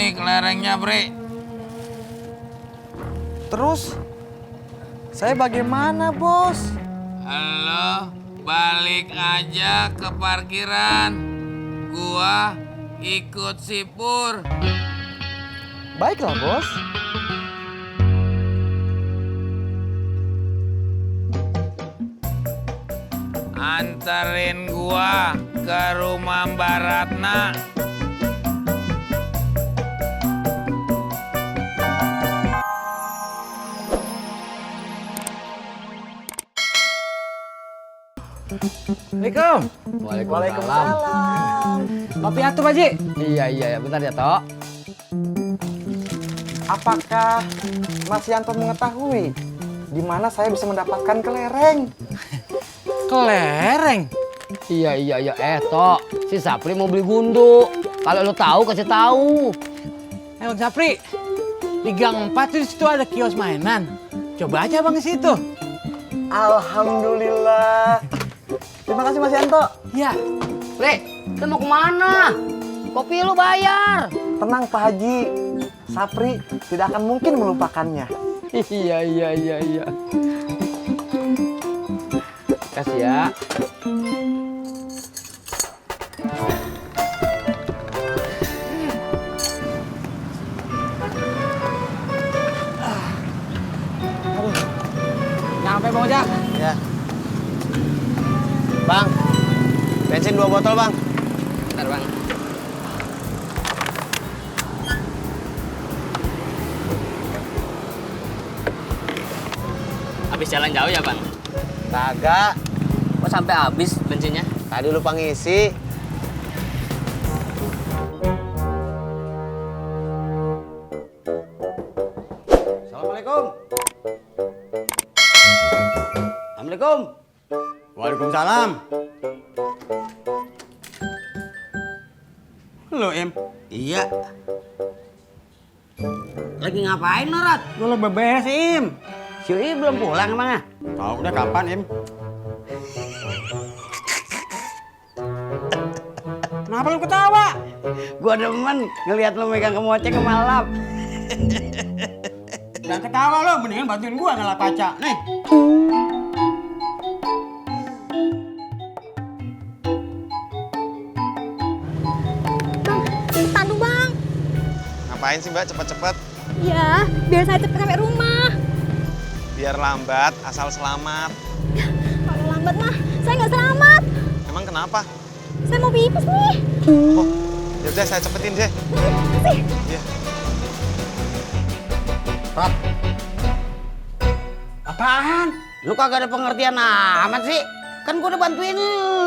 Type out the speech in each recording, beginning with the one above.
Nih kelerengnya, Bre. Terus saya bagaimana, Bos? Halo, balik aja ke parkiran. Gua ikut si Pur. Baiklah, Bos. Anterin gua ke rumah Mbak Ratna. Assalamualaikum. Waalaikumsalam. Kopi atuh, Pak Ji. Iya, bentar ya, Tok. Apakah Mas Yanto mengetahui di mana saya bisa mendapatkan kelereng? Kelereng. Iya, Tok. Si Sapri mau beli gundu. Kalau lo tahu kasih tahu. Bang Sapri, di Gang 4 di situ ada kios mainan. Coba aja Bang ke situ. Alhamdulillah. Terima kasih Mas Yanto. Iya. Bre, lu mau kemana? Kopi lu bayar. Tenang Pak Haji. Sapri tidak akan mungkin melupakannya. Iya. Kasih ya. Nyampe Bang Ojak. Ya. Bang, bensin 2 botol Bang. Bentar Bang. Habis jalan jauh ya Bang? Kagak. Kok sampai habis bensinnya? Tadi lupa ngisi. Assalamualaikum. Assalamualaikum. Waalaikumsalam. Lo, Em? Iya. Lagi ngapain lo, Rat? Gue lagi beberes, Im. Si Ui belum pulang emang ya? Tahu udah kapan, Im? Kenapa lu ketawa? Gua demen ngelihat lo megang kemoceng ke malam. Jangan ketawa lo, mendingan bantuin gua ngelap kaca. Nih. Cepetan dong bang. Ngapain sih Mbak cepet-cepet? Ya, biar saya cepet sampai rumah. Biar lambat, asal selamat. Kalau lambat mah, saya nggak selamat. Emang kenapa? Saya mau pipis nih. Oh, yaudah saya cepetin deh. Kasih. Iya. Rat. Apaan? Lu kagak ada pengertian amat sih? Kan gua udah bantuin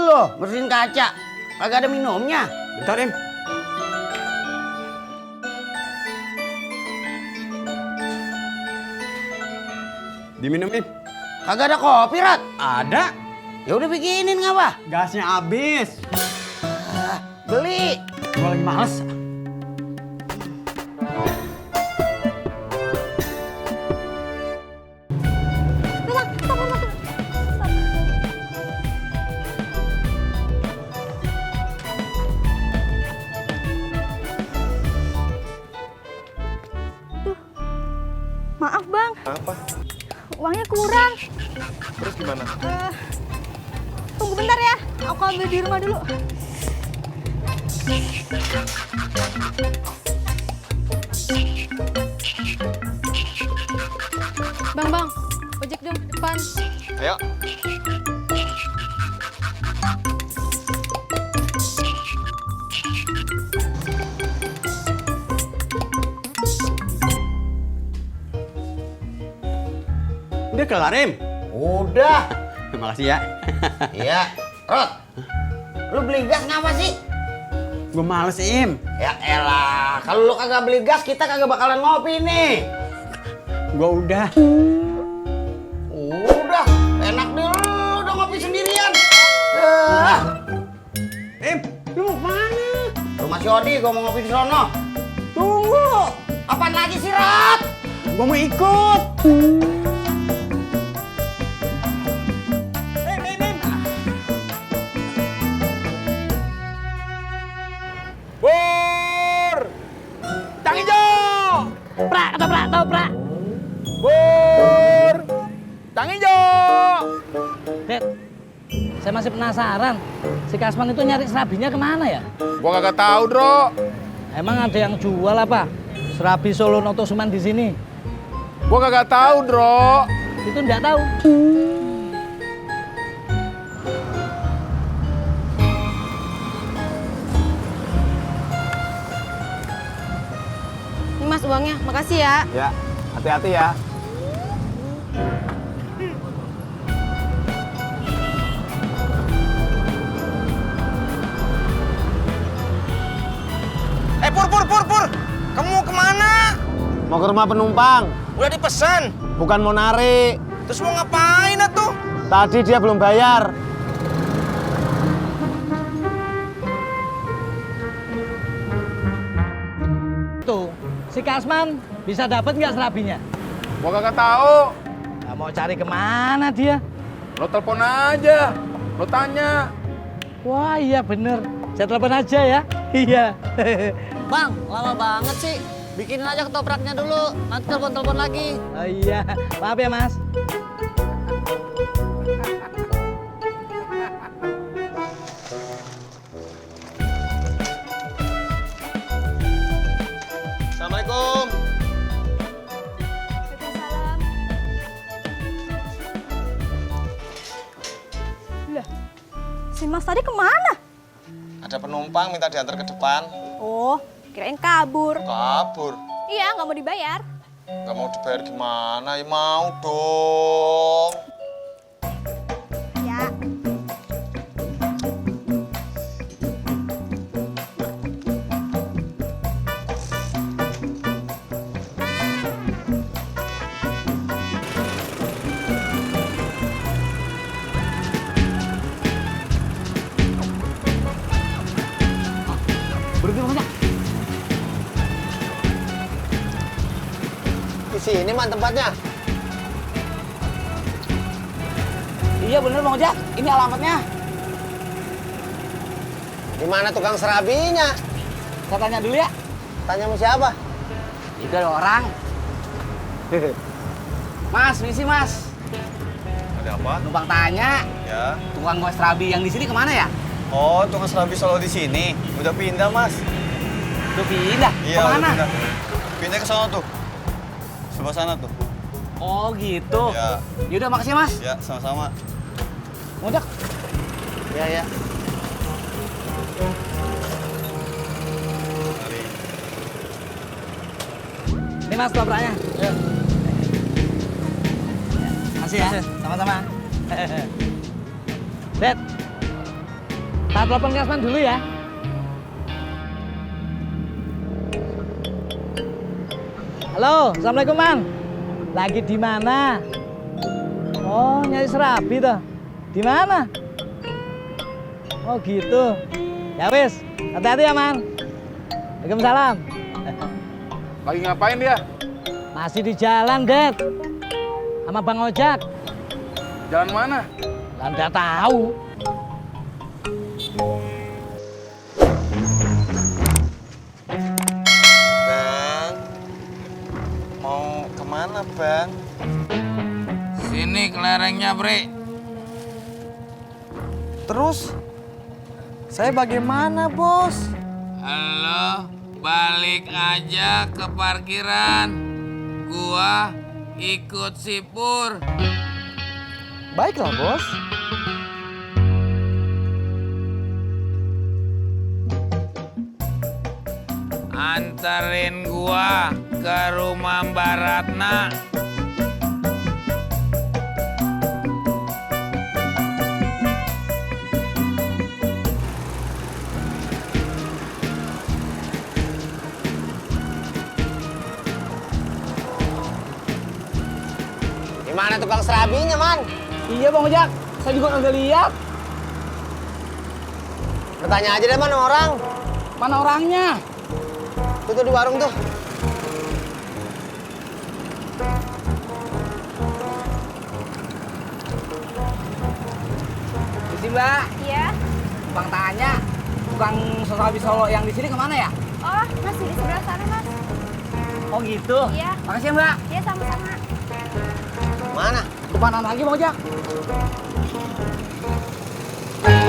lo bersihin kaca. Kagak ada minumnya. Bentar, Im. Diminum, Im. Kagak ada kopi, Rat. Ada. Ya udah bikinin ngapa? Gasnya habis. Beli. Gua lagi males. Bang, stop. Duh, maaf bang, Apa? uangnya kurang. Terus gimana? Tunggu bentar ya, aku ambil di rumah dulu. Bang, ojek dong, depan. Ayo. Udah kelar, Im? Udah. Makasih ya. Iya. Rot. Lu beli gas ngapa sih? Gua males, Im. Ya elah, kalau lu kagak beli gas kita kagak bakalan ngopi nih. Gua udah. Udah, enak deh lu udah ngopi sendirian. Im, lu mau kemana? Rumah si Odi, gua mau ngopi di sono. Tunggu. Apaan lagi sih, Rat? Gua mau ikut. Pur! Saya masih penasaran. Si Kasman itu nyari serabinya kemana ya? Gua kagak tahu, Bro. Emang ada yang jual apa? Serabi Solo Notosuman di sini? Gua kagak tahu, Bro. Itu enggak tahu. Ini Mas uangnya, makasih ya. Ya, hati-hati ya. Pur. Kamu mau kemana? Mau ke rumah penumpang, Udah dipesan. bukan mau narik. Terus mau ngapain atuh? Tadi dia belum bayar. Tuh, si Kasman bisa dapat nggak serabinya? Gua kagak tahu. Nah, mau cari kemana dia? Lo telepon aja. Lo tanya. Wah iya bener. Saya telepon aja ya. Iya. Bang, lama banget sih. Bikinin aja ketopraknya dulu, nanti telepon-telepon lagi. Oh iya, maaf ya Mas. Assalamualaikum. Waalaikumsalam. Lah, si Mas tadi kemana? Ada penumpang minta diantar ke depan. Oh, kirain kabur. Kabur. Iya, nggak mau dibayar. Gak mau dibayar gimana? Ya mau dong. Ya. Berhenti Bang. Di sini man tempatnya. Iya bener Bang Ojak, ini alamatnya. Di mana tukang serabinya? Saya tanya dulu ya. Tanya sama siapa? Itu ada orang. Mas, misi Mas. Ada apa? Numpang tanya, Ya. tukang kue serabi yang di sini kemana ya? Oh, tukang serabi Solo di sini. Udah pindah, Mas. Tuh pindah. Iya, Kemana? udah pindah. Pindah ke sana tuh. Sebelah sana tuh. Oh gitu. Ya. Yaudah makasih Mas. Ya, sama-sama. Bang Ojak. Ya, ya. Ini Mas ketopraknya. Ya. Makasih ya. Sama-sama. Dad. Tak telepon Kasman dulu ya. Halo, Assalamualaikum Man. Lagi di mana? Oh, nyari serabi tuh. Di mana? Oh gitu. Ya wis, hati-hati ya Man. Waalaikumsalam. Lagi ngapain dia? Masih di jalan, Dad. Sama Bang Ojak. Jalan mana? Lah nggak tahu. Bang. Mau kemana, Bang? Sini kelerengnya, Bre. Terus saya bagaimana, Bos? Halo, balik aja ke parkiran. Gua ikut si Pur. Baiklah, Bos. Anterin gua ke rumah Mbak Ratna. Di mana tukang serabinya, Man? Iya Bang Ojak, saya juga kagak lihat. Bertanya aja deh, Man, sama orang. Mana orangnya? Tuh di warung tuh. Di sini Mbak, Iya. Bang tanya, tukang serabi Solo yang di sini kemana ya? Oh, masih di sebelah sana, Mas. Oh gitu. Iya. Makasih ya Mbak. Iya, sama-sama. Mana? Depanan lagi Bang Ojak. Bang.